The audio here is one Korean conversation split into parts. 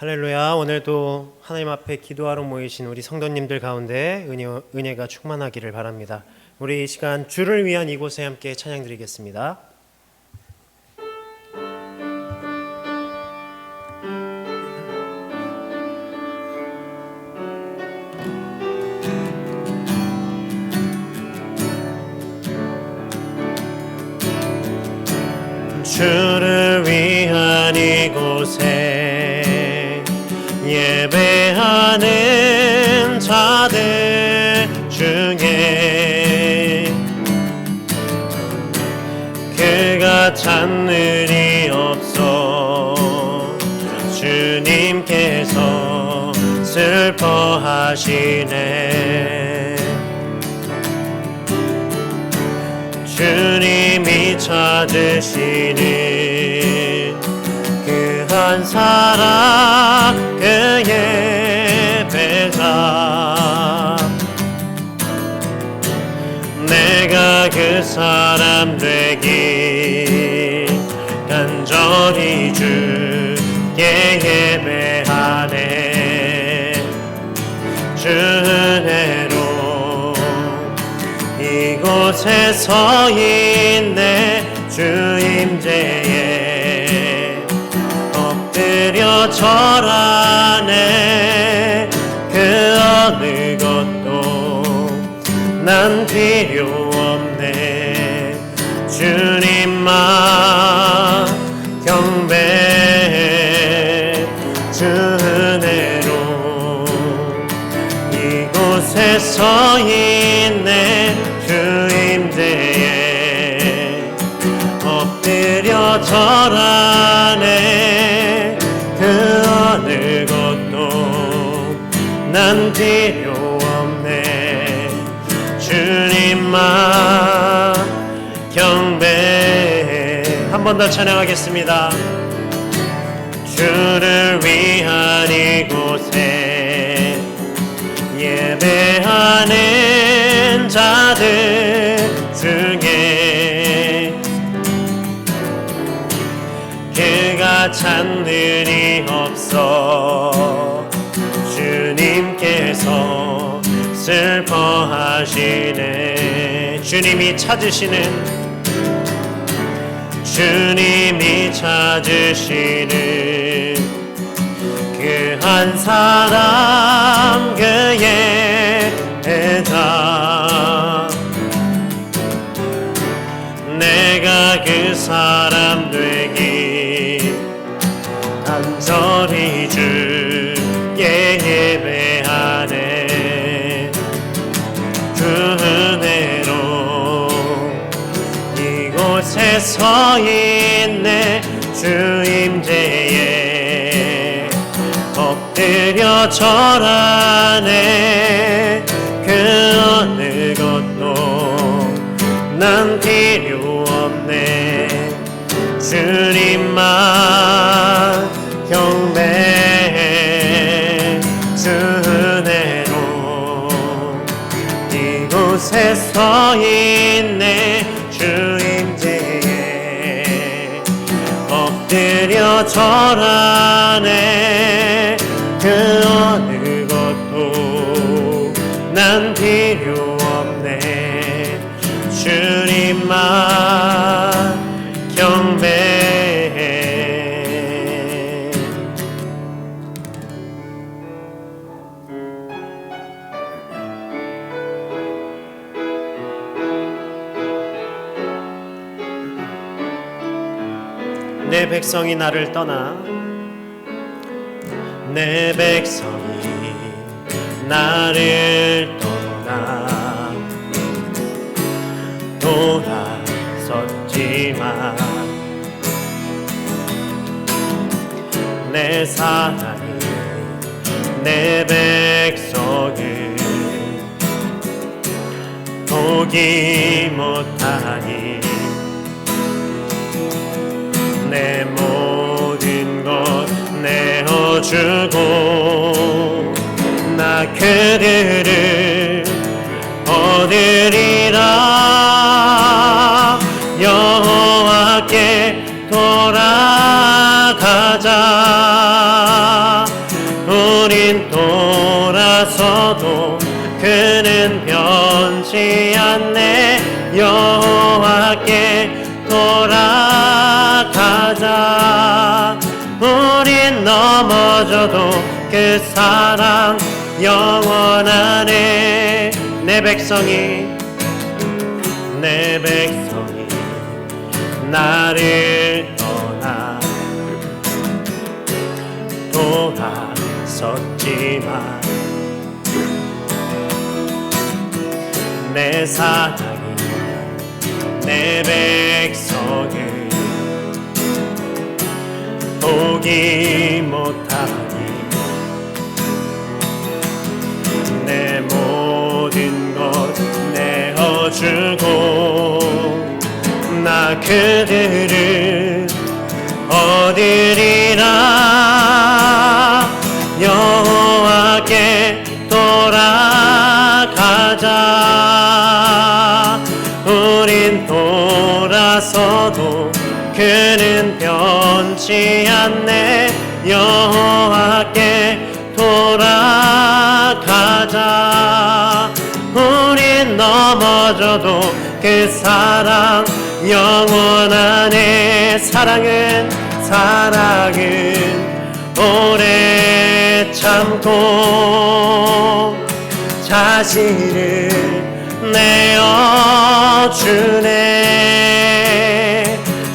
할렐루야. 오늘도 하나님 앞에 기도하러 모이신 우리 성도님들 가운데 은혜가 충만하기를 바랍니다. 우리 이 시간 주를 위한 이곳에 함께 찬양 드리겠습니다. 주를 위한 이곳에 예배하는 자들 중에 그가 찾는 이 없어 주님께서 슬퍼하시네. 주님이 찾으시는 그 한 사람 그의 배자, 내가 그 사람 되길 간절히 주께 예배하네. 주 은혜로 이곳에 서 있네. 주 임재에 엎드려 절하네. 그 어느 것도 난 필요 없네. 주님만 경배해. 주 은혜로 이곳에 서 있네. 주 임재에 엎드려 절하네. 그 어느 것도 난 필요 없네. 주님만 경배해. 한 번 더 찬양하겠습니다. 주를 위한 이곳에 예배하는 자들 중에 그가 찾는 이 없어 주님께서 슬퍼하시네. 주님이 찾으시는 그 한 사람 그의 배자, 내가 그 사람 되길 간절히 주께 예배하네. 주 은혜로 이곳에 서 있네. 주 임재에 엎드려 절하네. 그 어느 것도 난 필요 없네. 주님만 경배해. 주 은혜로 이곳에 서 있네. 주 임재에 엎드려 절하네. 그 어느 것도 난 필요 없네. 주님만 경배해. 내 백성이 나를 떠나, 내 백성이 나를 떠나 돌아섰지만 내 사랑이 내 백성을 포기 못하니 내 모든 것 내어주고 나 그들을 얻으리라. 여호와께 돌아가자. 여호와께 돌아가자. 우린 넘어져도 그 사랑 영원하네. 내 백성이 나를 떠나 돌아섰지만 내 사랑이 내 백성을 포기 못하니 내 모든 것 내어주고 나 그들을 얻으리라. 여호와께 돌아가자. 우린 돌아서도 그는 변치 않네. 여호와께 돌아가자. 우린 넘어져도 그 사랑 영원하네. 사랑은 오래 참고 자신을 내어주네.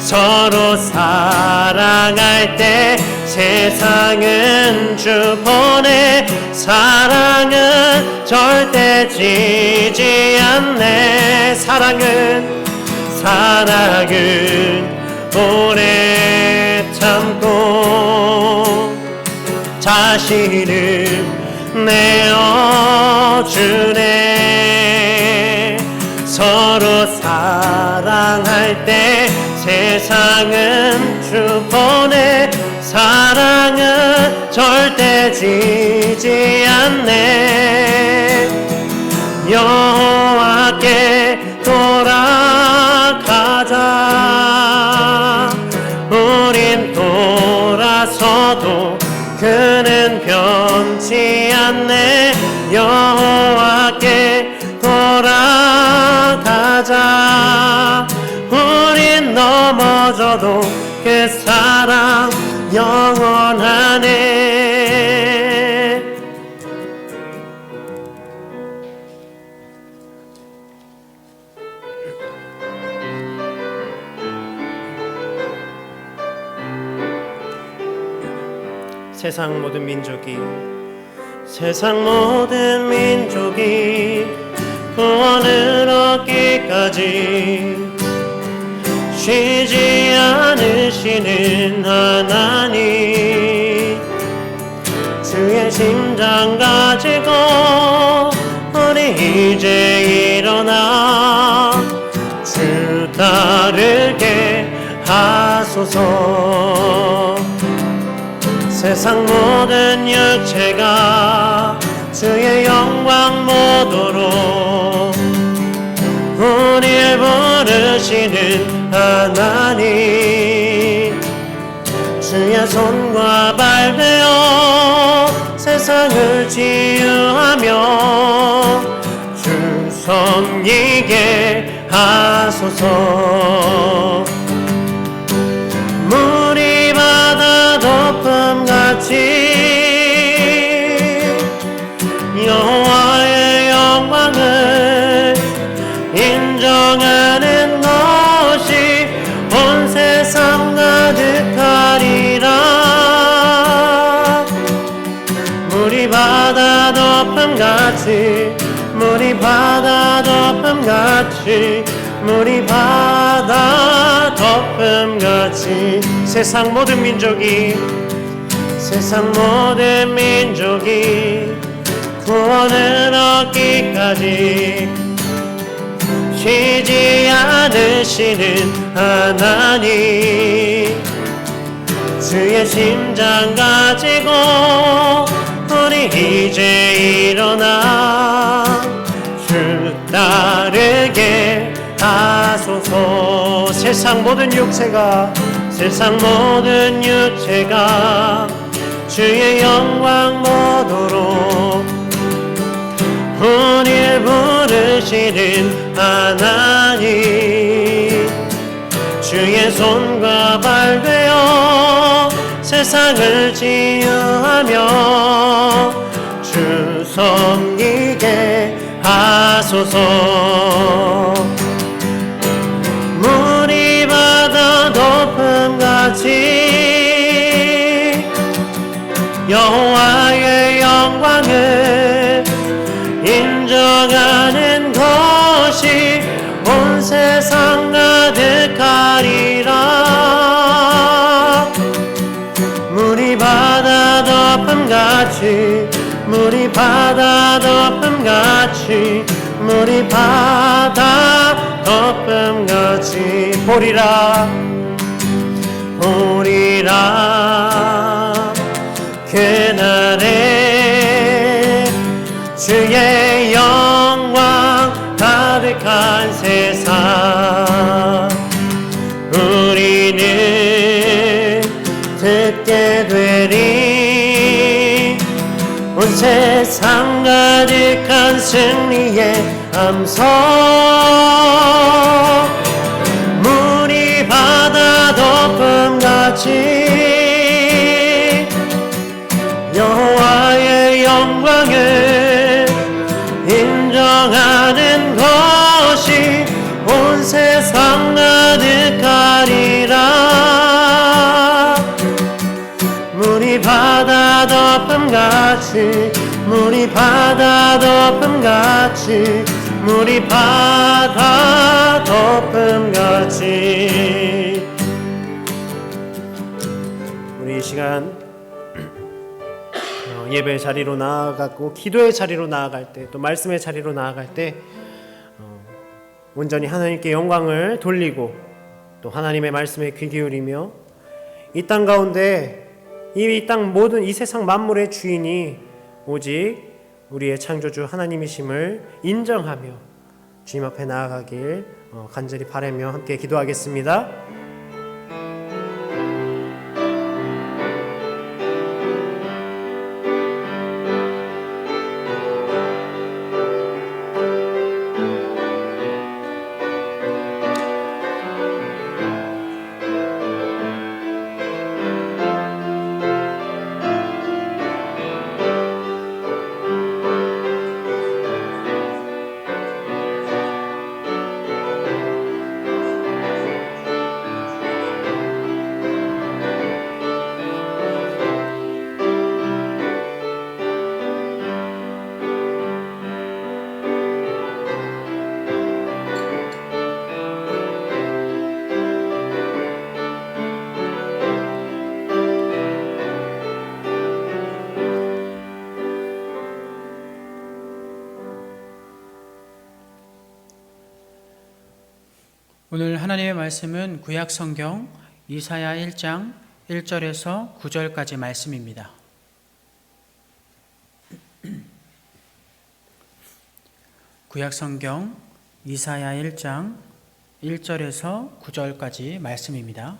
서로 사랑할 때 세상은 주 보내. 사랑은 절대 지지 않네. 사랑은 오래 참고 자신을 내어주네. 서로 사랑할 때 세상은 주 보내. 사랑은 절대 지지 않네. 여호와께 돌아가자. 우린 돌아서도 그는 변치 않네. 여호와께 돌아가자. 우린 넘어져도 그 사랑 영원하네. 세상 모든 민족이 구원을 얻기까지 쉬지 않으시는 하나님. 주의 심장 가지고 우리 이제 일어나 주 따르게 하소서. 세상 모든 육체가 주의 영광 보도록 우리를 부르시는 하나님. 주의 손과 발 되어 세상을 치유하며 주 섬기게 하소서. 물이 바다 덮음같이 여호와의 영광을 인정하는 것이 온 세상 가득하리라. 물이 바다 덮음같이 물이 바다 덮음같이 물이 바다 덮음같이 세상 모든 민족이 구원을 얻기까지 쉬지 않으시는 하나님. 주의 심장 가지고 우리 이제 일어나 주 따르게 하소서. 세상 모든 육체가 주의 영광 보도록 우리를 부르시는 하나님 주의 손과 발 되어 세상을 지으하며 주 섬기게 하소서. 물이 바다 높음같이 여호와의 영광을 인정하는 것이 온 세상 가득하리라. 물이 바다 덮음같이 물이 바다 덮음같이 물이 바다 덮음같이 보리라 보리라. 그날에 주의 영광 가득한 세상 우리는 듣게 되리. 온 세상 가득한 승리의 함성. 물이 바다 덮음같이 여호와의 영광을 인정하는 것이 온 세상 가득하리라. 물이 바다 덮음같이 물이 바다 덮음같이 물이 바다 덮음같이. 우리 이 시간 예배의 자리로 나아가고 기도의 자리로 나아갈 때 또 말씀의 자리로 나아갈 때 온전히 하나님께 영광을 돌리고 또 하나님의 말씀에 귀 기울이며 이 땅 가운데 이 땅 모든 이 세상 만물의 주인이 오직 우리의 창조주 하나님이심을 인정하며 주님 앞에 나아가길 간절히 바라며 함께 기도하겠습니다. 오늘 하나님의 말씀은 구약 성경 이사야 1장 1절에서 9절까지 말씀입니다. 구약 성경 이사야 1장 1절에서 9절까지 말씀입니다.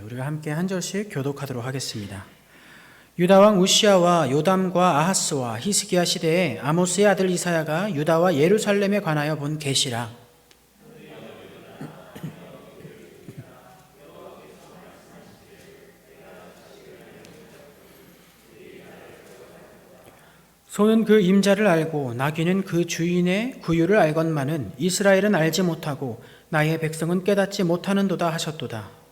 우리가 함께 한 절씩 교독하도록 하겠습니다. 유다 왕 우시야와 요담과 아하스와 히스기야 시대에 아모스의 아들 이사야가 유다와 예루살렘에 관하여 본 계시라. 소는 그 임자를 알고 나귀는 그 주인의 구유를 알건만은 이스라엘은 알지 못하고 나의 백성은 깨닫지 못하는도다 하셨도다.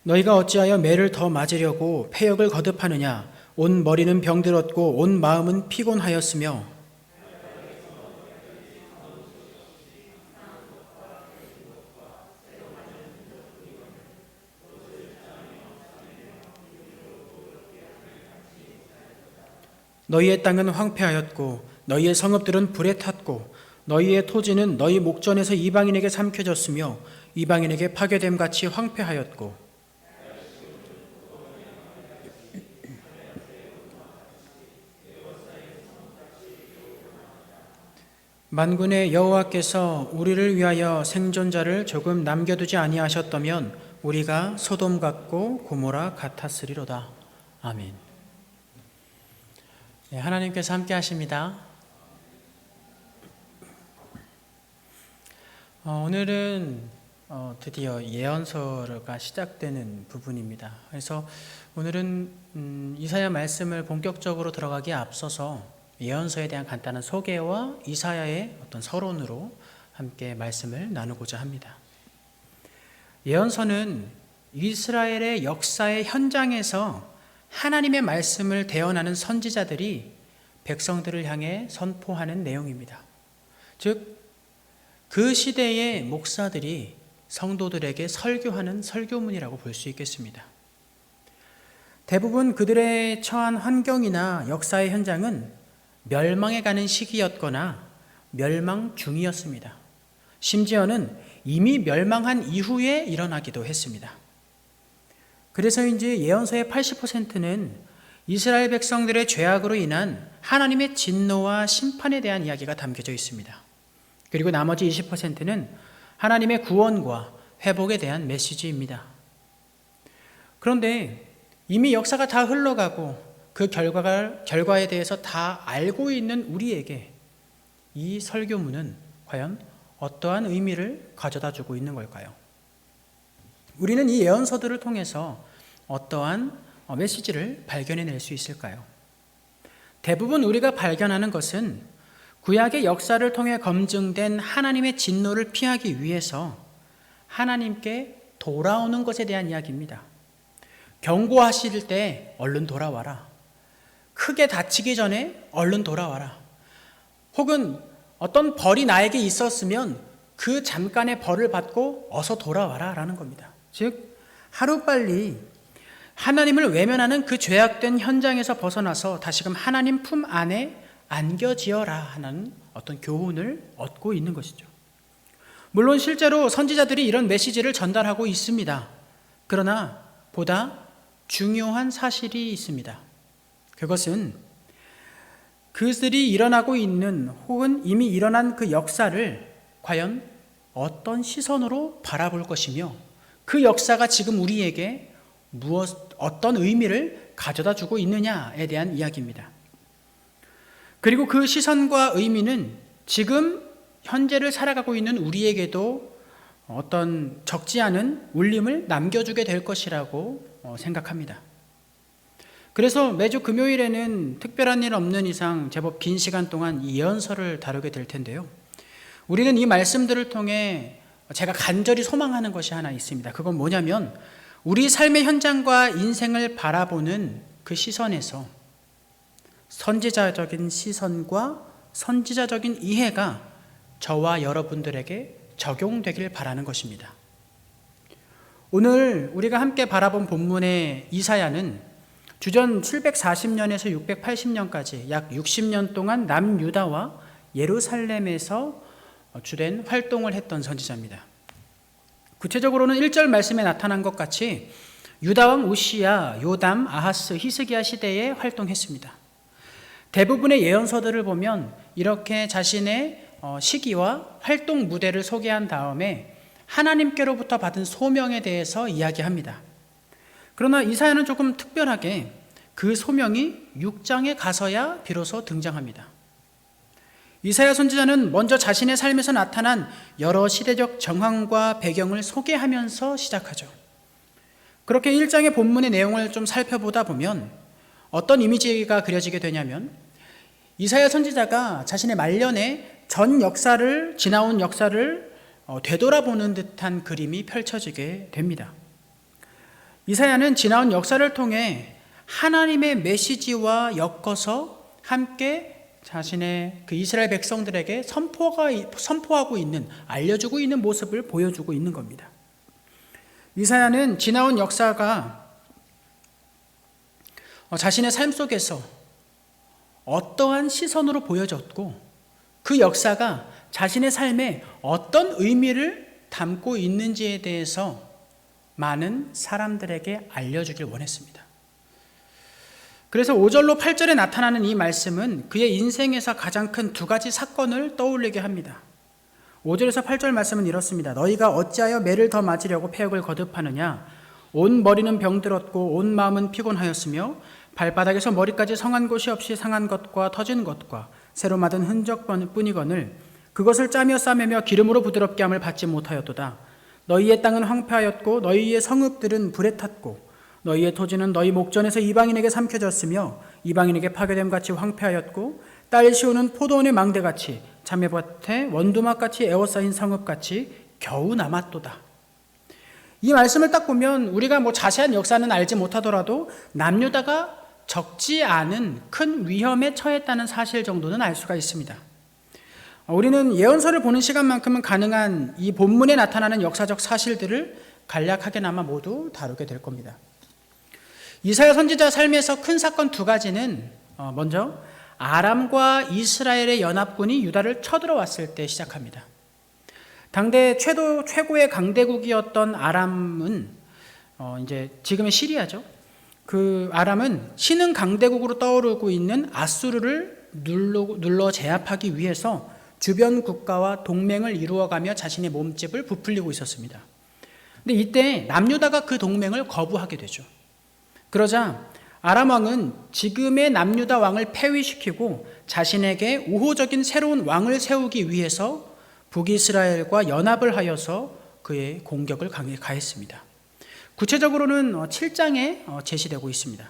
너희가 어찌하여 매를 더 맞으려고 패역을 거듭하느냐? 온 머리는 병들었고 온 마음은 피곤하였으며 너희의 땅은 황폐하였고 너희의 성읍들은 불에 탔고 너희의 토지는 너희 목전에서 이방인에게 삼켜졌으며 이방인에게 파괴됨 같이 황폐하였고 만군의 여호와께서 우리를 위하여 생존자를 조금 남겨두지 아니하셨다면 우리가 소돔 같고 고모라 같았으리로다. 아멘. 네, 하나님께서 함께 하십니다. 오늘은 드디어 예언서가 시작되는 부분입니다. 그래서 오늘은 이사야 말씀을 본격적으로 들어가기에 앞서서 예언서에 대한 간단한 소개와 이사야의 어떤 서론으로 함께 말씀을 나누고자 합니다. 예언서는 이스라엘의 역사의 현장에서 하나님의 말씀을 대언하는 선지자들이 백성들을 향해 선포하는 내용입니다. 즉, 그 시대의 목사들이 성도들에게 설교하는 설교문이라고 볼 수 있겠습니다. 대부분 그들의 처한 환경이나 역사의 현장은 멸망에 가는 시기였거나 멸망 중이었습니다. 심지어는 이미 멸망한 이후에 일어나기도 했습니다. 그래서인지 예언서의 80%는 이스라엘 백성들의 죄악으로 인한 하나님의 진노와 심판에 대한 이야기가 담겨져 있습니다. 그리고 나머지 20%는 하나님의 구원과 회복에 대한 메시지입니다. 그런데 이미 역사가 다 흘러가고 그 결과에 대해서 다 알고 있는 우리에게 이 설교문은 과연 어떠한 의미를 가져다 주고 있는 걸까요? 우리는 이 예언서들을 통해서 어떠한 메시지를 발견해낼 수 있을까요? 대부분 우리가 발견하는 것은 구약의 역사를 통해 검증된 하나님의 진노를 피하기 위해서 하나님께 돌아오는 것에 대한 이야기입니다. 경고하실 때 얼른 돌아와라. 크게 다치기 전에 얼른 돌아와라. 혹은 어떤 벌이 나에게 있었으면 그 잠깐의 벌을 받고 어서 돌아와라 라는 겁니다. 즉, 하루빨리 하나님을 외면하는 그 죄악된 현장에서 벗어나서 다시금 하나님 품 안에 안겨지어라 하는 어떤 교훈을 얻고 있는 것이죠. 물론 실제로 선지자들이 이런 메시지를 전달하고 있습니다. 그러나 보다 중요한 사실이 있습니다. 그것은 그들이 일어나고 있는 혹은 이미 일어난 그 역사를 과연 어떤 시선으로 바라볼 것이며 그 역사가 지금 우리에게 어떤 의미를 가져다 주고 있느냐에 대한 이야기입니다. 그리고 그 시선과 의미는 지금 현재를 살아가고 있는 우리에게도 어떤 적지 않은 울림을 남겨주게 될 것이라고 생각합니다. 그래서 매주 금요일에는 특별한 일 없는 이상 제법 긴 시간 동안 이 예언서를 다루게 될 텐데요. 우리는 이 말씀들을 통해 제가 간절히 소망하는 것이 하나 있습니다. 그건 뭐냐면 우리 삶의 현장과 인생을 바라보는 그 시선에서 선지자적인 시선과 선지자적인 이해가 저와 여러분들에게 적용되길 바라는 것입니다. 오늘 우리가 함께 바라본 본문의 이사야는 주전 740년에서 680년까지 약 60년 동안 남유다와 예루살렘에서 주된 활동을 했던 선지자입니다. 구체적으로는 1절 말씀에 나타난 것 같이 유다왕 우시야, 요담, 아하스, 히스기야 시대에 활동했습니다. 대부분의 예언서들을 보면 이렇게 자신의 시기와 활동 무대를 소개한 다음에 하나님께로부터 받은 소명에 대해서 이야기합니다. 그러나 이사야는 조금 특별하게 그 소명이 6장에 가서야 비로소 등장합니다. 이사야 선지자는 먼저 자신의 삶에서 나타난 여러 시대적 정황과 배경을 소개하면서 시작하죠. 그렇게 1장의 본문의 내용을 좀 살펴보다 보면 어떤 이미지가 그려지게 되냐면 이사야 선지자가 자신의 말년에 지나온 역사를 되돌아보는 듯한 그림이 펼쳐지게 됩니다. 이사야는 지나온 역사를 통해 하나님의 메시지와 엮어서 함께 자신의 그 이스라엘 백성들에게 선포하고 있는, 알려주고 있는 모습을 보여주고 있는 겁니다. 이사야는 지나온 역사가 자신의 삶 속에서 어떠한 시선으로 보여졌고 그 역사가 자신의 삶에 어떤 의미를 담고 있는지에 대해서 많은 사람들에게 알려주길 원했습니다. 그래서 5절로 8절에 나타나는 이 말씀은 그의 인생에서 가장 큰 두 가지 사건을 떠올리게 합니다. 5절에서 8절 말씀은 이렇습니다. 너희가 어찌하여 매를 더 맞으려고 패역을 거듭하느냐? 온 머리는 병들었고 온 마음은 피곤하였으며 발바닥에서 머리까지 성한 곳이 없이 상한 것과 터진 것과 새로 맞은 흔적뿐이거늘 그것을 짜며 싸매며 기름으로 부드럽게 함을 받지 못하였도다. 너희의 땅은 황폐하였고 너희의 성읍들은 불에 탔고 너희의 토지는 너희 목전에서 이방인에게 삼켜졌으며 이방인에게 파괴됨 같이 황폐하였고 딸 시오는 포도원의 망대같이 자매밭에 원두막같이 에워싸인 성읍같이 겨우 남았도다. 이 말씀을 딱 보면 우리가 자세한 역사는 알지 못하더라도 남유다가 적지 않은 큰 위험에 처했다는 사실 정도는 알 수가 있습니다. 우리는 예언서를 보는 시간만큼은 가능한 이 본문에 나타나는 역사적 사실들을 간략하게나마 모두 다루게 될 겁니다. 이사야 선지자 삶에서 큰 사건 두 가지는 먼저 아람과 이스라엘의 연합군이 유다를 쳐들어왔을 때 시작합니다. 당대 최고의 강대국이었던 아람은 이제 지금의 시리아죠. 그 아람은 신흥 강대국으로 떠오르고 있는 아수르를 눌러 제압하기 위해서 주변 국가와 동맹을 이루어가며 자신의 몸집을 부풀리고 있었습니다. 근데 이때 남유다가 그 동맹을 거부하게 되죠. 그러자 아람 왕은 지금의 남유다 왕을 폐위시키고 자신에게 우호적인 새로운 왕을 세우기 위해서 북이스라엘과 연합을 하여서 그의 공격을 가했습니다. 구체적으로는 7장에 제시되고 있습니다.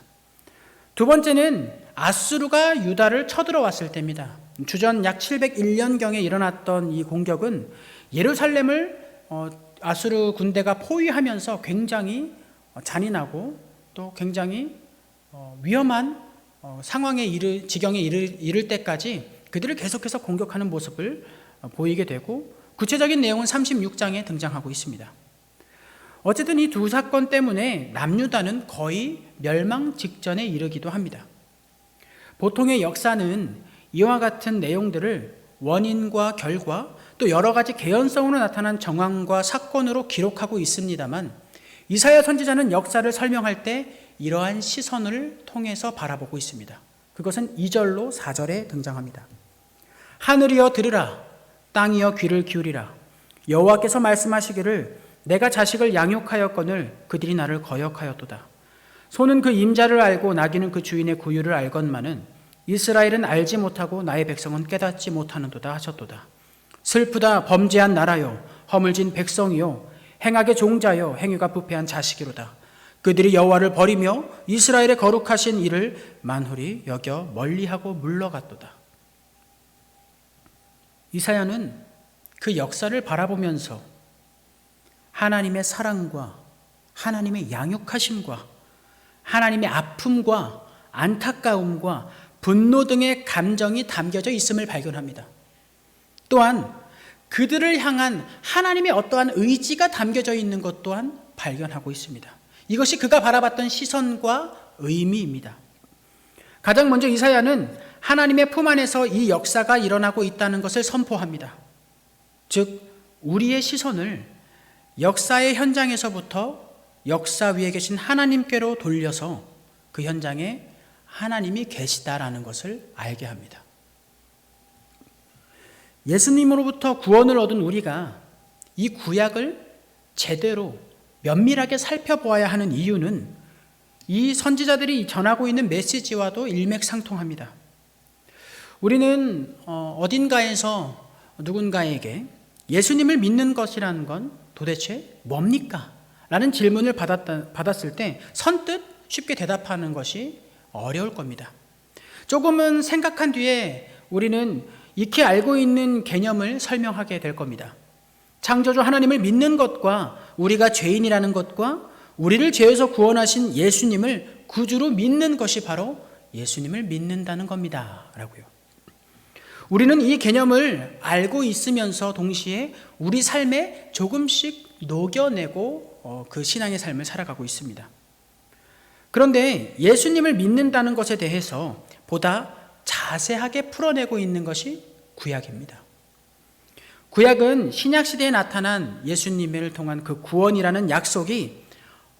두 번째는 아수르가 유다를 쳐들어왔을 때입니다. 주전 약 701년경에 일어났던 이 공격은 예루살렘을 아수르 군대가 포위하면서 굉장히 잔인하고 또 굉장히 위험한 지경에 이를 때까지 그들을 계속해서 공격하는 모습을 보이게 되고 구체적인 내용은 36장에 등장하고 있습니다. 어쨌든 이 두 사건 때문에 남유다는 거의 멸망 직전에 이르기도 합니다. 보통의 역사는 이와 같은 내용들을 원인과 결과 또 여러 가지 개연성으로 나타난 정황과 사건으로 기록하고 있습니다만 이사야 선지자는 역사를 설명할 때 이러한 시선을 통해서 바라보고 있습니다. 그것은 2절로 4절에 등장합니다. 하늘이여 들으라, 땅이여 귀를 기울이라. 여호와께서 말씀하시기를 내가 자식을 양육하였거늘 그들이 나를 거역하였도다. 소는 그 임자를 알고 나귀는 그 주인의 구유를 알건만은 이스라엘은 알지 못하고 나의 백성은 깨닫지 못하는도다 하셨도다. 슬프다 범죄한 나라요 허물진 백성이요 행악의 종자요 행위가 부패한 자식이로다. 그들이 여호와를 버리며 이스라엘의 거룩하신 이를 만홀히 여겨 멀리하고 물러갔도다. 이사야는 그 역사를 바라보면서 하나님의 사랑과 하나님의 양육하심과 하나님의 아픔과 안타까움과 분노 등의 감정이 담겨져 있음을 발견합니다. 또한 그들을 향한 하나님의 어떠한 의지가 담겨져 있는 것 또한 발견하고 있습니다. 이것이 그가 바라봤던 시선과 의미입니다. 가장 먼저 이사야는 하나님의 품 안에서 이 역사가 일어나고 있다는 것을 선포합니다. 즉 우리의 시선을 역사의 현장에서부터 역사 위에 계신 하나님께로 돌려서 그 현장에 하나님이 계시다라는 것을 알게 합니다. 예수님으로부터 구원을 얻은 우리가 이 구약을 제대로 면밀하게 살펴보아야 하는 이유는 이 선지자들이 전하고 있는 메시지와도 일맥상통합니다. 우리는 어딘가에서 누군가에게 예수님을 믿는 것이라는 건 도대체 뭡니까? 라는 질문을 받았을 때 선뜻 쉽게 대답하는 것이 어려울 겁니다. 조금은 생각한 뒤에 우리는 익히 알고 있는 개념을 설명하게 될 겁니다. 창조주 하나님을 믿는 것과 우리가 죄인이라는 것과 우리를 죄에서 구원하신 예수님을 구주로 믿는 것이 바로 예수님을 믿는다는 겁니다. 라고요. 우리는 이 개념을 알고 있으면서 동시에 우리 삶에 조금씩 녹여내고 그 신앙의 삶을 살아가고 있습니다. 그런데 예수님을 믿는다는 것에 대해서 보다 자세하게 풀어내고 있는 것이 구약입니다. 구약은 신약시대에 나타난 예수님을 통한 그 구원이라는 약속이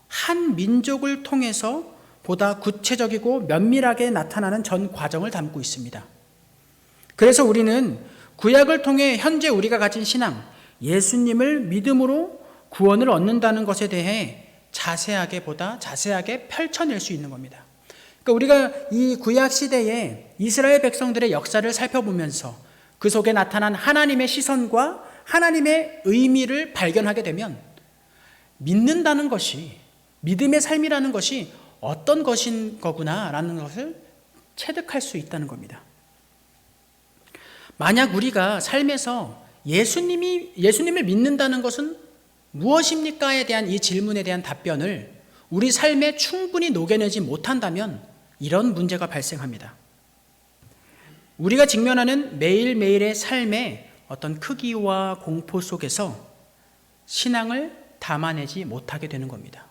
한 민족을 통해서 보다 구체적이고 면밀하게 나타나는 전 과정을 담고 있습니다. 그래서 우리는 구약을 통해 현재 우리가 가진 신앙, 예수님을 믿음으로 구원을 얻는다는 것에 대해 보다 자세하게 펼쳐낼 수 있는 겁니다. 그러니까 우리가 이 구약 시대에 이스라엘 백성들의 역사를 살펴보면서 그 속에 나타난 하나님의 시선과 하나님의 의미를 발견하게 되면 믿는다는 것이, 믿음의 삶이라는 것이 어떤 것인 거구나라는 것을 체득할 수 있다는 겁니다. 만약 우리가 삶에서 예수님을 믿는다는 것은 무엇입니까에 대한 이 질문에 대한 답변을 우리 삶에 충분히 녹여내지 못한다면 이런 문제가 발생합니다. 우리가 직면하는 매일매일의 삶의 어떤 크기와 공포 속에서 신앙을 담아내지 못하게 되는 겁니다.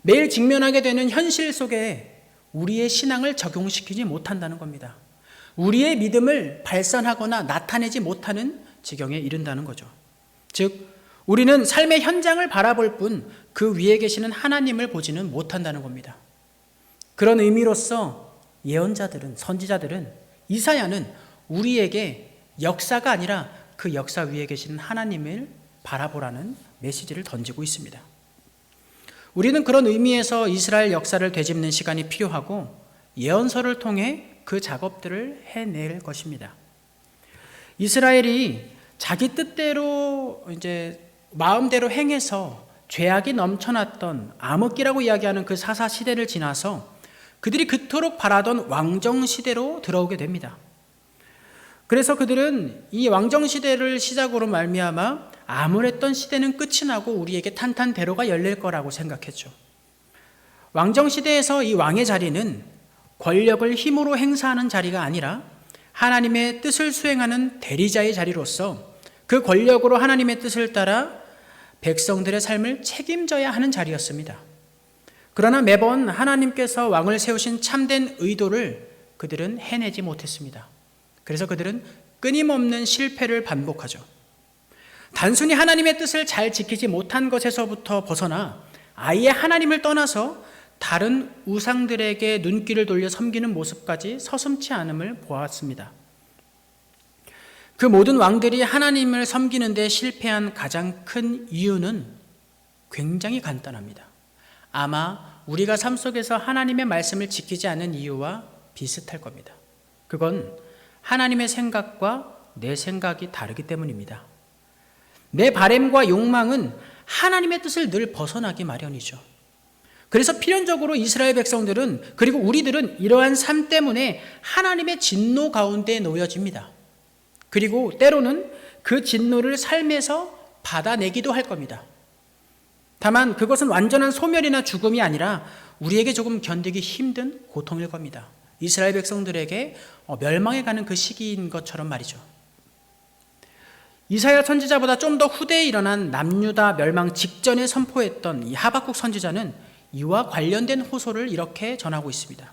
매일 직면하게 되는 현실 속에 우리의 신앙을 적용시키지 못한다는 겁니다. 우리의 믿음을 발산하거나 나타내지 못하는 지경에 이른다는 거죠. 즉, 우리는 삶의 현장을 바라볼 뿐 그 위에 계시는 하나님을 보지는 못한다는 겁니다. 그런 의미로서 예언자들은, 선지자들은, 이사야는 우리에게 역사가 아니라 그 역사 위에 계시는 하나님을 바라보라는 메시지를 던지고 있습니다. 우리는 그런 의미에서 이스라엘 역사를 되짚는 시간이 필요하고 예언서를 통해 그 작업들을 해낼 것입니다. 이스라엘이 자기 뜻대로 마음대로 행해서 죄악이 넘쳐났던 암흑기라고 이야기하는 그 사사 시대를 지나서 그들이 그토록 바라던 왕정 시대로 들어오게 됩니다. 그래서 그들은 이 왕정 시대를 시작으로 말미암아 암울했던 시대는 끝이 나고 우리에게 탄탄대로가 열릴 거라고 생각했죠. 왕정 시대에서 이 왕의 자리는 권력을 힘으로 행사하는 자리가 아니라 하나님의 뜻을 수행하는 대리자의 자리로서 그 권력으로 하나님의 뜻을 따라 백성들의 삶을 책임져야 하는 자리였습니다. 그러나 매번 하나님께서 왕을 세우신 참된 의도를 그들은 해내지 못했습니다. 그래서 그들은 끊임없는 실패를 반복하죠. 단순히 하나님의 뜻을 잘 지키지 못한 것에서부터 벗어나 아예 하나님을 떠나서 다른 우상들에게 눈길을 돌려 섬기는 모습까지 서슴지 않음을 보았습니다. 그 모든 왕들이 하나님을 섬기는 데 실패한 가장 큰 이유는 굉장히 간단합니다. 아마 우리가 삶 속에서 하나님의 말씀을 지키지 않는 이유와 비슷할 겁니다. 그건 하나님의 생각과 내 생각이 다르기 때문입니다. 내 바램과 욕망은 하나님의 뜻을 늘 벗어나기 마련이죠. 그래서 필연적으로 이스라엘 백성들은, 그리고 우리들은 이러한 삶 때문에 하나님의 진노 가운데 놓여집니다. 그리고 때로는 그 진노를 삶에서 받아내기도 할 겁니다. 다만 그것은 완전한 소멸이나 죽음이 아니라 우리에게 조금 견디기 힘든 고통일 겁니다. 이스라엘 백성들에게 멸망해가는 그 시기인 것처럼 말이죠. 이사야 선지자보다 좀 더 후대에 일어난 남유다 멸망 직전에 선포했던 이 하박국 선지자는 이와 관련된 호소를 이렇게 전하고 있습니다.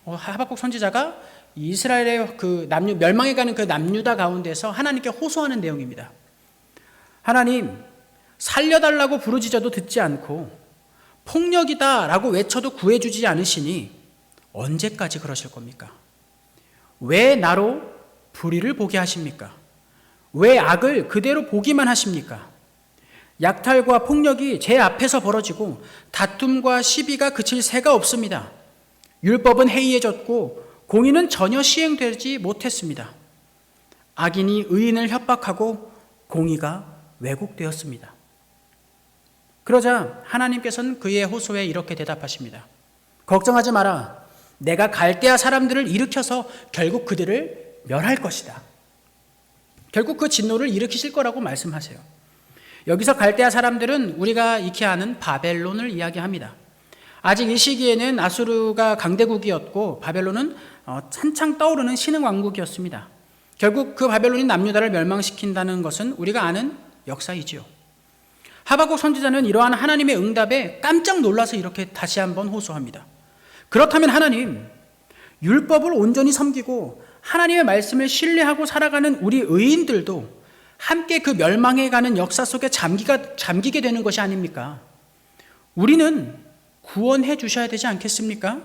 하박국 선지자가 이스라엘의 멸망해가는 그 남유다 가운데서 하나님께 호소하는 내용입니다. 하나님, 살려달라고 부르짖어도 듣지 않고 폭력이다 라고 외쳐도 구해주지 않으시니 언제까지 그러실 겁니까? 왜 나로 불의를 보게 하십니까? 왜 악을 그대로 보기만 하십니까? 약탈과 폭력이 제 앞에서 벌어지고 다툼과 시비가 그칠 새가 없습니다. 율법은 해이해졌고 공의는 전혀 시행되지 못했습니다. 악인이 의인을 협박하고 공의가 왜곡되었습니다. 그러자 하나님께서는 그의 호소에 이렇게 대답하십니다. 걱정하지 마라. 내가 갈대아 사람들을 일으켜서 결국 그들을 멸할 것이다. 결국 그 진노를 일으키실 거라고 말씀하세요. 여기서 갈대아 사람들은 우리가 익히 아는 바벨론을 이야기합니다. 아직 이 시기에는 아수르가 강대국이었고 바벨론은 한창 떠오르는 신흥 왕국이었습니다. 결국 그 바벨론이 남유다를 멸망시킨다는 것은 우리가 아는 역사이지요. 하박국 선지자는 이러한 하나님의 응답에 깜짝 놀라서 이렇게 다시 한번 호소합니다. 그렇다면 하나님, 율법을 온전히 섬기고 하나님의 말씀을 신뢰하고 살아가는 우리 의인들도 함께 그 멸망해가는 역사 속에 잠기게 되는 것이 아닙니까? 우리는 구원해 주셔야 되지 않겠습니까?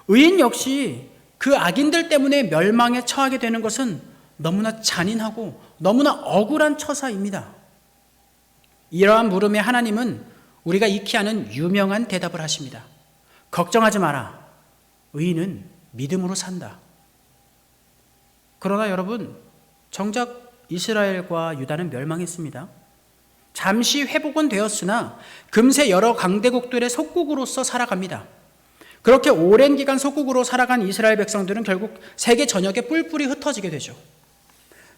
의인 역시 그 악인들 때문에 멸망에 처하게 되는 것은 너무나 잔인하고 너무나 억울한 처사입니다. 이러한 물음에 하나님은 우리가 익히 아는 유명한 대답을 하십니다. 걱정하지 마라. 의인은 믿음으로 산다. 그러나 여러분, 정작 이스라엘과 유다는 멸망했습니다. 잠시 회복은 되었으나 금세 여러 강대국들의 속국으로서 살아갑니다. 그렇게 오랜 기간 속국으로 살아간 이스라엘 백성들은 결국 세계 전역에 뿔뿔이 흩어지게 되죠.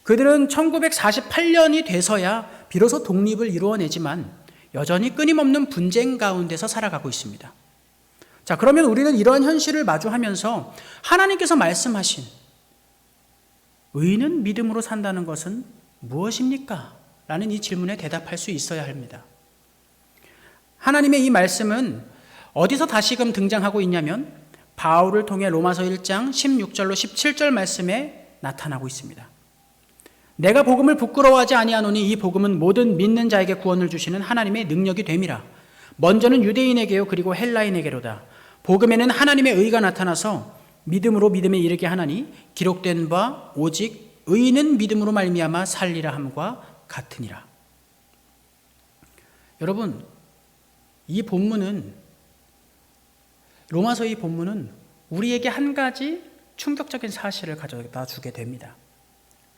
그들은 1948년이 돼서야 비로소 독립을 이루어내지만 여전히 끊임없는 분쟁 가운데서 살아가고 있습니다. 자, 그러면 우리는 이러한 현실을 마주하면서 하나님께서 말씀하신 의인은 믿음으로 산다는 것은 무엇입니까? 라는 이 질문에 대답할 수 있어야 합니다. 하나님의 이 말씀은 어디서 다시금 등장하고 있냐면 바울을 통해 로마서 1장 16절로 17절 말씀에 나타나고 있습니다. 내가 복음을 부끄러워하지 아니하노니 이 복음은 모든 믿는 자에게 구원을 주시는 하나님의 능력이 됨이라. 먼저는 유대인에게요 그리고 헬라인에게로다. 복음에는 하나님의 의가 나타나서 믿음으로 믿음에 이르게 하나니 기록된 바 오직 의인은 믿음으로 말미암아 살리라 함과 같으니라. 여러분, 이 본문은 로마서 이 본문은 우리에게 한 가지 충격적인 사실을 가져다 주게 됩니다.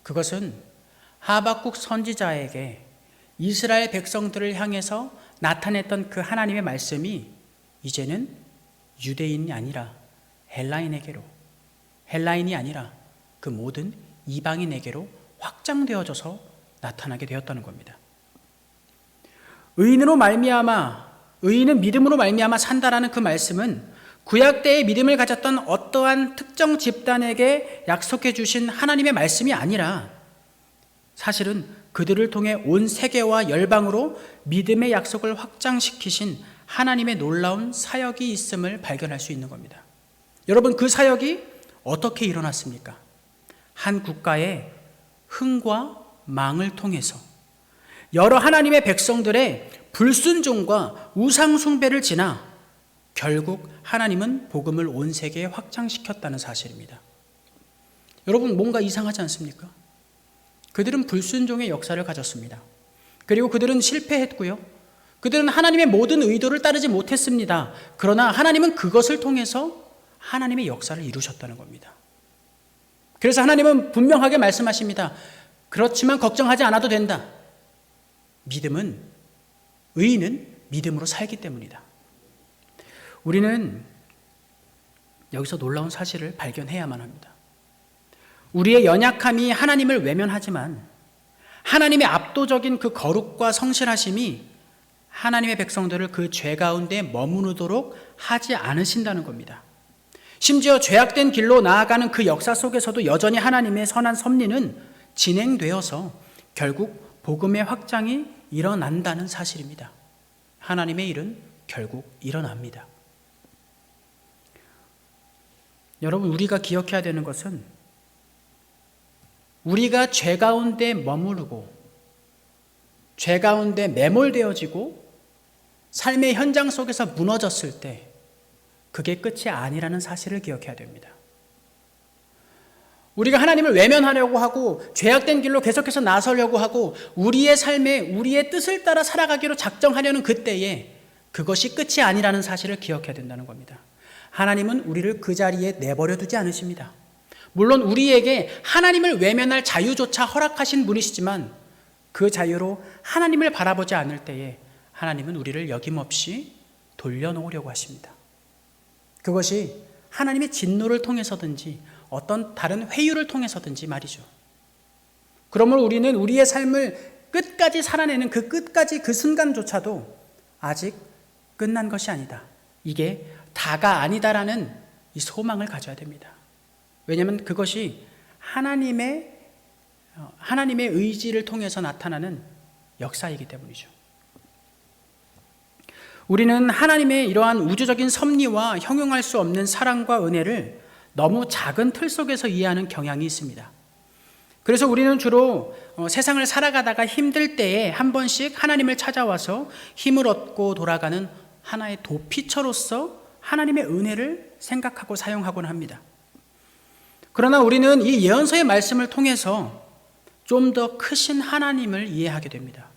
그것은 하박국 선지자에게 이스라엘 백성들을 향해서 나타냈던 그 하나님의 말씀이 이제는 유대인이 아니라 헬라인이 아니라 그 모든 이방인에게로 확장되어져서 나타나게 되었다는 겁니다. 의인은 믿음으로 말미암아 산다라는 그 말씀은 구약 때의 믿음을 가졌던 어떠한 특정 집단에게 약속해 주신 하나님의 말씀이 아니라 사실은 그들을 통해 온 세계와 열방으로 믿음의 약속을 확장시키신 하나님의 놀라운 사역이 있음을 발견할 수 있는 겁니다. 여러분, 그 사역이 어떻게 일어났습니까? 한 국가의 흥과 망을 통해서 여러 하나님의 백성들의 불순종과 우상 숭배를 지나 결국 하나님은 복음을 온 세계에 확장시켰다는 사실입니다. 여러분, 뭔가 이상하지 않습니까? 그들은 불순종의 역사를 가졌습니다. 그리고 그들은 실패했고요. 그들은 하나님의 모든 의도를 따르지 못했습니다. 그러나 하나님은 그것을 통해서 하나님의 역사를 이루셨다는 겁니다. 그래서 하나님은 분명하게 말씀하십니다. 그렇지만 걱정하지 않아도 된다. 의인은 믿음으로 살기 때문이다. 우리는 여기서 놀라운 사실을 발견해야만 합니다. 우리의 연약함이 하나님을 외면하지만 하나님의 압도적인 그 거룩과 성실하심이 하나님의 백성들을 그 죄 가운데 머무르도록 하지 않으신다는 겁니다. 심지어 죄악된 길로 나아가는 그 역사 속에서도 여전히 하나님의 선한 섭리는 진행되어서 결국 복음의 확장이 일어난다는 사실입니다. 하나님의 일은 결국 일어납니다. 여러분, 우리가 기억해야 되는 것은 우리가 죄 가운데 머무르고 죄 가운데 매몰되어지고 삶의 현장 속에서 무너졌을 때 그게 끝이 아니라는 사실을 기억해야 됩니다. 우리가 하나님을 외면하려고 하고 죄악된 길로 계속해서 나서려고 하고 우리의 삶에 우리의 뜻을 따라 살아가기로 작정하려는 그때에 그것이 끝이 아니라는 사실을 기억해야 된다는 겁니다. 하나님은 우리를 그 자리에 내버려 두지 않으십니다. 물론 우리에게 하나님을 외면할 자유조차 허락하신 분이시지만 그 자유로 하나님을 바라보지 않을 때에 하나님은 우리를 여김없이 돌려놓으려고 하십니다. 그것이 하나님의 진노를 통해서든지 어떤 다른 회유를 통해서든지 말이죠. 그러므로 우리는 우리의 삶을 끝까지 살아내는 그 끝까지 그 순간조차도 아직 끝난 것이 아니다. 이게 다가 아니다라는 이 소망을 가져야 됩니다. 왜냐하면 그것이 하나님의 의지를 통해서 나타나는 역사이기 때문이죠. 우리는 하나님의 이러한 우주적인 섭리와 형용할 수 없는 사랑과 은혜를 너무 작은 틀 속에서 이해하는 경향이 있습니다. 그래서 우리는 주로 세상을 살아가다가 힘들 때에 한 번씩 하나님을 찾아와서 힘을 얻고 돌아가는 하나의 도피처로서 하나님의 은혜를 생각하고 사용하곤 합니다. 그러나 우리는 이 예언서의 말씀을 통해서 좀 더 크신 하나님을 이해하게 됩니다.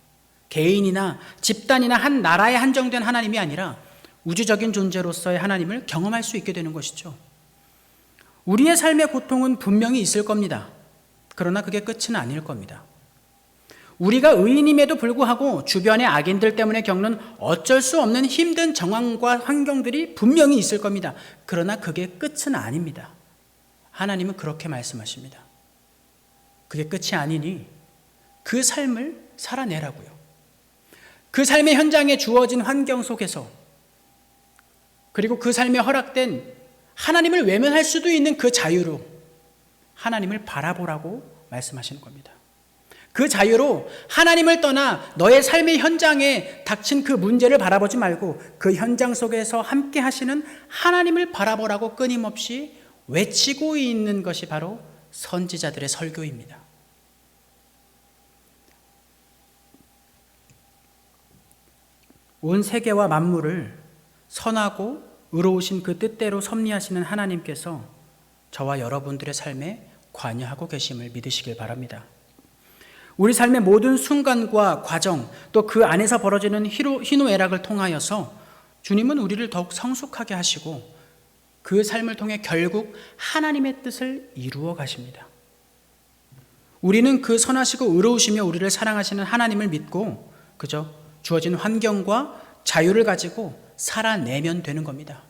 개인이나 집단이나 한 나라에 한정된 하나님이 아니라 우주적인 존재로서의 하나님을 경험할 수 있게 되는 것이죠. 우리의 삶의 고통은 분명히 있을 겁니다. 그러나 그게 끝은 아닐 겁니다. 우리가 의인임에도 불구하고 주변의 악인들 때문에 겪는 어쩔 수 없는 힘든 정황과 환경들이 분명히 있을 겁니다. 그러나 그게 끝은 아닙니다. 하나님은 그렇게 말씀하십니다. 그게 끝이 아니니 그 삶을 살아내라고요. 그 삶의 현장에 주어진 환경 속에서, 그리고 그 삶에 허락된 하나님을 외면할 수도 있는 그 자유로 하나님을 바라보라고 말씀하시는 겁니다. 그 자유로 하나님을 떠나 너의 삶의 현장에 닥친 그 문제를 바라보지 말고 그 현장 속에서 함께 하시는 하나님을 바라보라고 끊임없이 외치고 있는 것이 바로 선지자들의 설교입니다. 온 세계와 만물을 선하고 의로우신 그 뜻대로 섭리하시는 하나님께서 저와 여러분들의 삶에 관여하고 계심을 믿으시길 바랍니다. 우리 삶의 모든 순간과 과정, 또 그 안에서 벌어지는 희노애락을 통하여서 주님은 우리를 더욱 성숙하게 하시고 그 삶을 통해 결국 하나님의 뜻을 이루어 가십니다. 우리는 그 선하시고 의로우시며 우리를 사랑하시는 하나님을 믿고 그저 주어진 환경과 자유를 가지고 살아내면 되는 겁니다.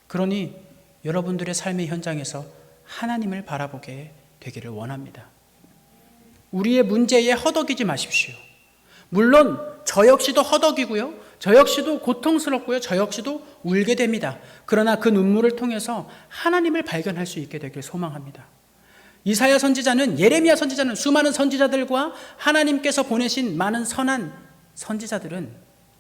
그러니 여러분들의 삶의 현장에서 하나님을 바라보게 되기를 원합니다. 우리의 문제에 허덕이지 마십시오. 물론 저 역시도 허덕이고요. 저 역시도 고통스럽고요. 저 역시도 울게 됩니다. 그러나 그 눈물을 통해서 하나님을 발견할 수 있게 되길 소망합니다. 이사야 선지자는, 예레미야 선지자는, 수많은 선지자들과 하나님께서 보내신 많은 선한 선지자들은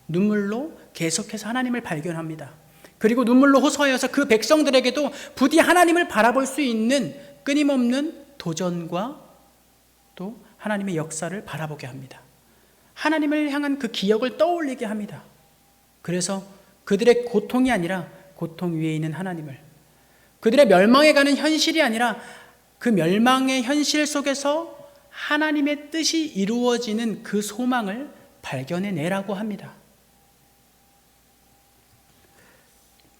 눈물로 계속해서 하나님을 발견합니다. 그리고 눈물로 호소하여서 그 백성들에게도 부디 하나님을 바라볼 수 있는 끊임없는 도전과 또 하나님의 역사를 바라보게 합니다. 하나님을 향한 그 기억을 떠올리게 합니다. 그래서 그들의 고통이 아니라 고통 위에 있는 하나님을, 그들의 멸망해가는 현실이 아니라 그 멸망의 현실 속에서 하나님의 뜻이 이루어지는 그 소망을 발견해내라고 합니다.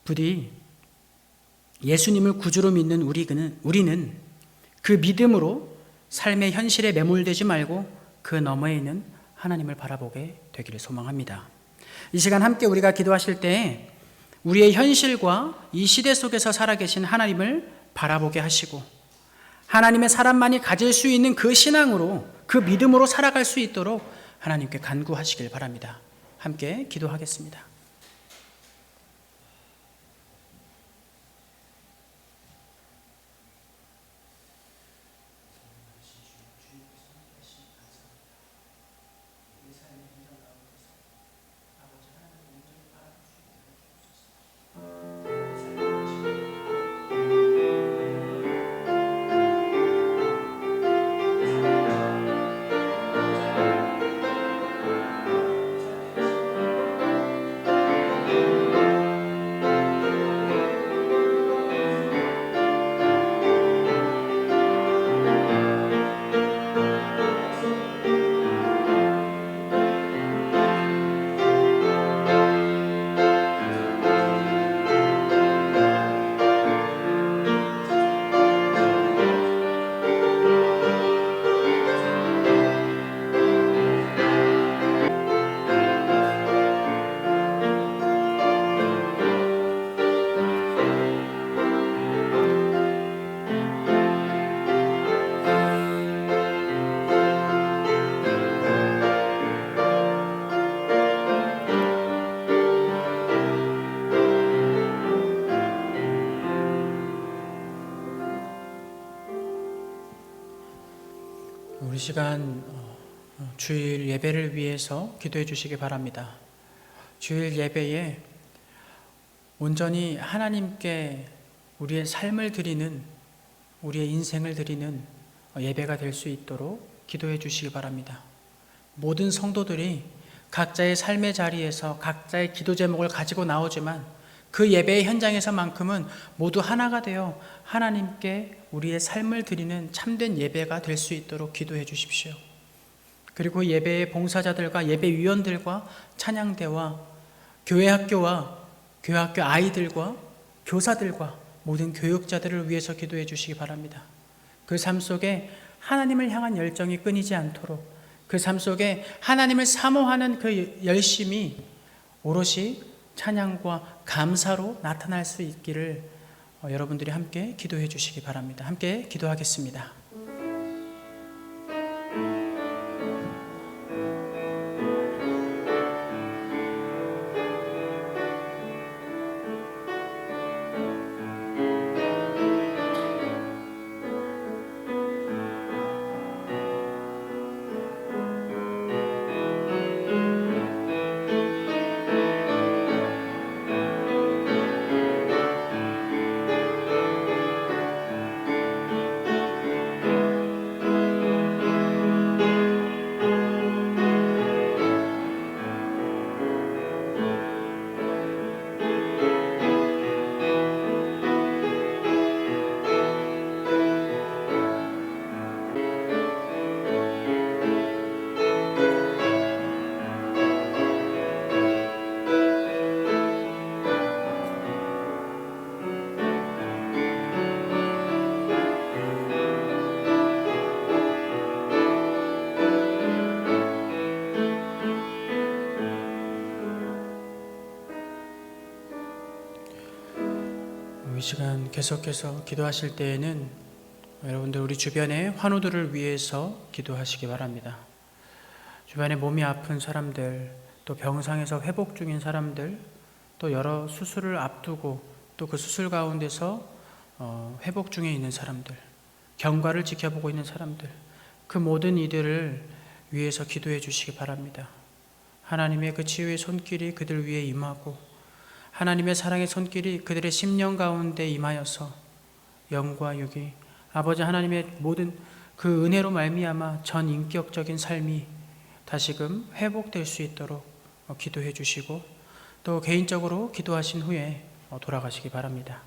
부디 예수님을 구주로 믿는 우리는 그 믿음으로 삶의 현실에 매몰되지 말고 그 너머에 있는 하나님을 바라보게 되기를 소망합니다. 이 시간 함께 우리가 기도하실 때 우리의 현실과 이 시대 속에서 살아계신 하나님을 바라보게 하시고 하나님의 사람만이 가질 수 있는 그 신앙으로, 그 믿음으로 살아갈 수 있도록 하나님께 간구하시길 바랍니다. 함께 기도하겠습니다. 우리 시간 주일 예배를 위해서 기도해 주시기 바랍니다. 주일 예배에 온전히 하나님께 우리의 삶을 드리는, 우리의 인생을 드리는 예배가 될 수 있도록 기도해 주시기 바랍니다. 모든 성도들이 각자의 삶의 자리에서 각자의 기도 제목을 가지고 나오지만 그 예배의 현장에서만큼은 모두 하나가 되어 하나님께 우리의 삶을 드리는 참된 예배가 될 수 있도록 기도해 주십시오. 그리고 예배의 봉사자들과 예배위원들과 찬양대와 교회 학교와 교회 학교 아이들과 교사들과 모든 교육자들을 위해서 기도해 주시기 바랍니다. 그 삶 속에 하나님을 향한 열정이 끊이지 않도록, 그 삶 속에 하나님을 사모하는 그 열심이 오롯이 찬양과 감사로 나타날 수 있기를 여러분들이 함께 기도해 주시기 바랍니다. 함께 기도하겠습니다. 이 시간 계속해서 기도하실 때에는 여러분들 우리 주변의 환우들을 위해서 기도하시기 바랍니다. 주변에 몸이 아픈 사람들, 또 병상에서 회복 중인 사람들, 또 여러 수술을 앞두고 또 그 수술 가운데서 회복 중에 있는 사람들, 경과를 지켜보고 있는 사람들, 그 모든 이들을 위해서 기도해 주시기 바랍니다. 하나님의 그 치유의 손길이 그들 위에 임하고 하나님의 사랑의 손길이 그들의 심령 가운데 임하여서 영과 육이 아버지 하나님의 모든 그 은혜로 말미암아 전인격적인 삶이 다시금 회복될 수 있도록 기도해 주시고 또 개인적으로 기도하신 후에 돌아가시기 바랍니다.